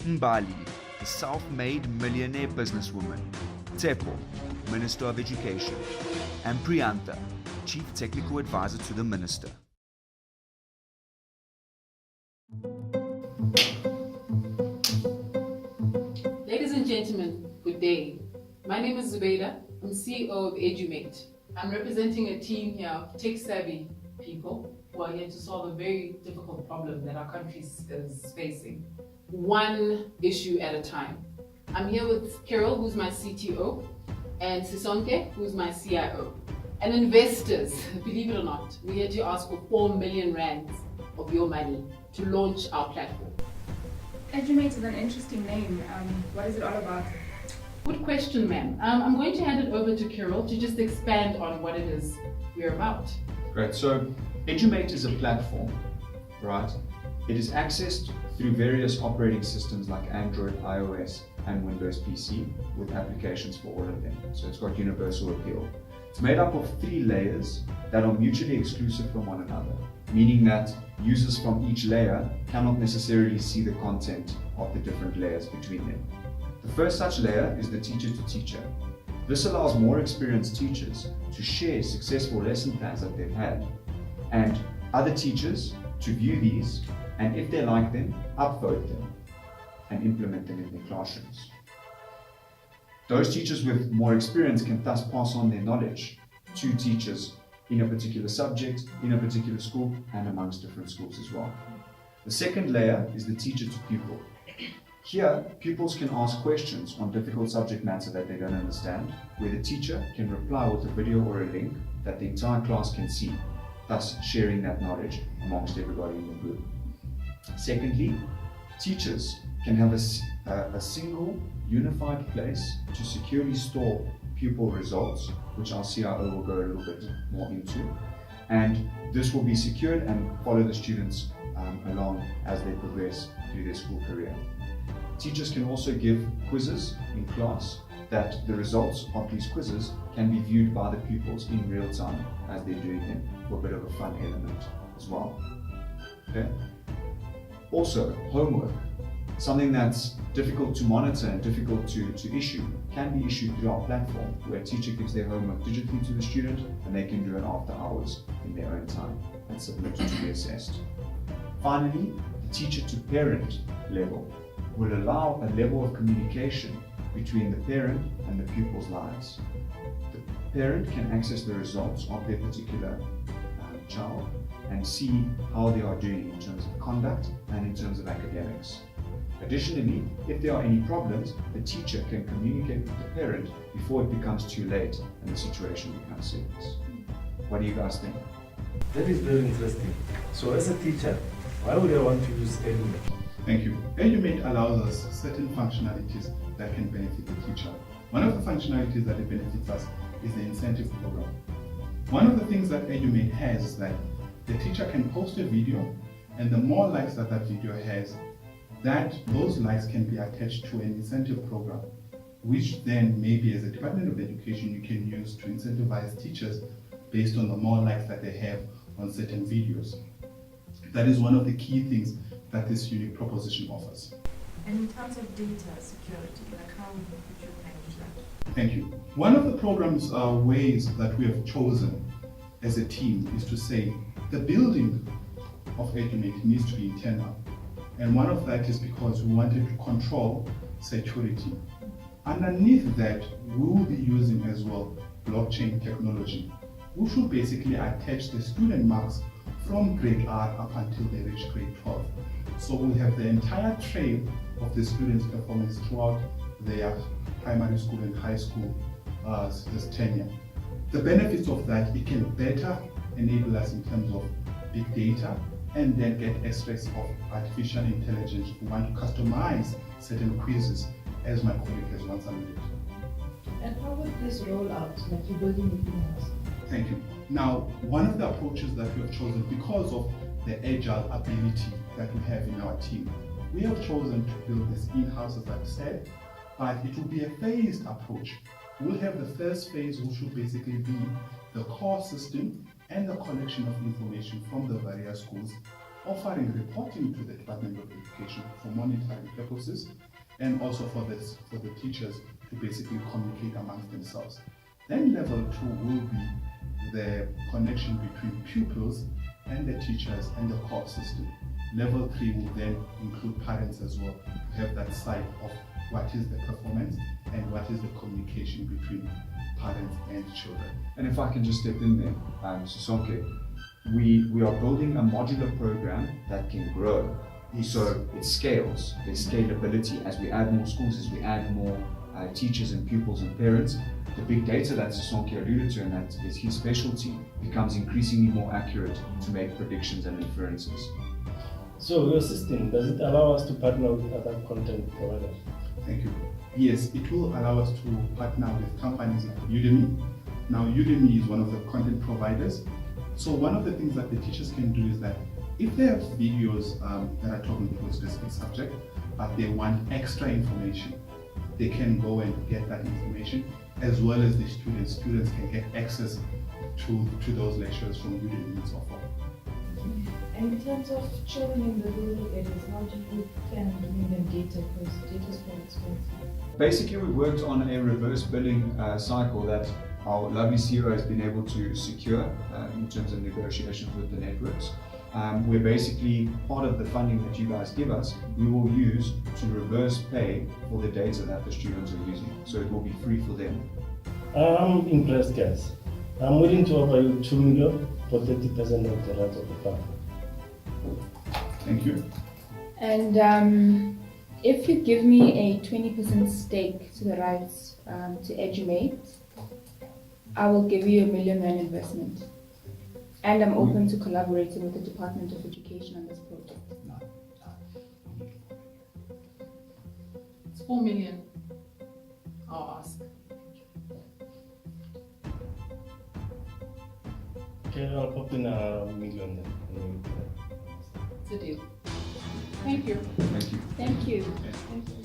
Mbali, the self-made millionaire businesswoman, Tepo, Minister of Education, and Priyantha, Chief Technical Advisor to the Minister. Ladies and gentlemen, good day. My name is Zubaida. I'm CEO of Edumate. I'm representing a team here of tech-savvy people who are here to solve a very difficult problem that our country is facing, one issue at a time. I'm here with Carol, who's my CTO, and Sisonke, who's my CIO. And investors, believe it or not, we're here to ask for 4 million rands of your money to launch our platform. Edumate is an interesting name. What is it all about? Good question, ma'am. I'm going to hand it over to Carol to just expand on what it is we're about. Great. So Edumate is a platform, right? It is accessed through various operating systems like Android, iOS, and Windows PC with applications for all of them. So it's got universal appeal. It's made up of 3 layers that are mutually exclusive from one another, meaning that users from each layer cannot necessarily see the content of the different layers between them. The first such layer is the teacher to teacher. This allows more experienced teachers to share successful lesson plans that they've had, and other teachers to view these, and if they like them, upvote them and implement them in their classrooms. Those teachers with more experience can thus pass on their knowledge to teachers in a particular subject, in a particular school, and amongst different schools as well. The second layer is the teacher to pupil. Here, pupils can ask questions on difficult subject matter that they don't understand, where the teacher can reply with a video or a link that the entire class can see, thus sharing that knowledge amongst everybody in the group. Secondly, teachers can have a single unified place to securely store pupil results, which our CIO will go a little bit more into, and this will be secured and follow the students along as they progress through their school career. Teachers can also give quizzes in class that the results of these quizzes can be viewed by the pupils in real time as they're doing them for a bit of a fun element as well. Okay? Also, homework, something that's difficult to monitor and difficult to issue, can be issued through our platform where a teacher gives their homework digitally to the student and they can do it after hours in their own time and submit it to be assessed. Finally, the teacher to parent level will allow a level of communication between the parent and the pupil's lives. The parent can access the results of their particular child and see how they are doing in terms of conduct and in terms of academics. Additionally, if there are any problems, the teacher can communicate with the parent before it becomes too late and the situation becomes serious. What do you guys think? That is very interesting. So as a teacher, why would I want to use Edumate? Thank you. Edumate allows us certain functionalities that can benefit the teacher. One of the functionalities that it benefits us is the incentive program. One of the things that Edumate has is that the teacher can post a video, and the more likes that video has, those likes can be attached to an incentive program, which then maybe as a Department of Education you can use to incentivize teachers based on the more likes that they have on certain videos. That is one of the key things that this unique proposition offers. And in terms of data security, like how would you manage that? Thank you. One of the program's ways that we have chosen as a team is to say the building of Edumate needs to be internal. And one of that is because we wanted to control security. Underneath that, we will be using as well blockchain technology, which will basically attach the student marks from grade R up until they reach grade 12. So we have the entire trail of the students' performance throughout their primary school and high school this tenure. The benefits of that, it can better enable us in terms of big data and then get extracts of artificial intelligence. We want to customize certain quizzes, as my colleague has once alluded. And how would this roll out, like you're building it in-house? Thank you. Now, one of the approaches that we have chosen, because of the agile ability that we have in our team, we have chosen to build this in-house, as I've said, but it will be a phased approach. We'll have the first phase, which will basically be the core system and the collection of information from the various schools offering reporting to the Department of Education for monitoring purposes, and also for the teachers to basically communicate amongst themselves. Then level 2 will be the connection between pupils and the teachers and the core system. Level 3 will then include parents as well, to have that side of what is the performance and what is the communication between parents and children. And if I can just step in there, Sisonke, we are building a modular program that can grow. So it scales, there's scalability as we add more schools, as we add more teachers and pupils and parents. The big data that Sisonke alluded to, and that is his specialty, becomes increasingly more accurate to make predictions and inferences. So your system, does it allow us to partner with other content providers? Thank you. Yes, it will allow us to partner with companies like Udemy. Now, Udemy is one of the content providers. So one of the things that the teachers can do is that if they have videos that are talking to a specific subject, but they want extra information, they can go and get that information, as well as the students. Students can get access to those lectures from Udemy and so forth. And in terms of children in the rural areas, how do you plan on giving them data? Because data is quite expensive. Basically, we worked on a reverse billing cycle that our lovely CEO has been able to secure in terms of negotiations with the networks. Where basically part of the funding that you guys give us, we will use to reverse pay for the data that the students are using. So it will be free for them. I'm impressed, guys. I'm willing to offer you 2 million for 30% of the rights of the platform. Thank you. And if you give me a 20% stake to the rights to Edumate, I will give you R1 million investment. And I'm open to collaborating with the Department of Education on this project. It's 4 million. I'll ask. Okay, I'll pop in $1 million then. It's a deal. Thank you. Thank you. Thank you. Yes. Thank you.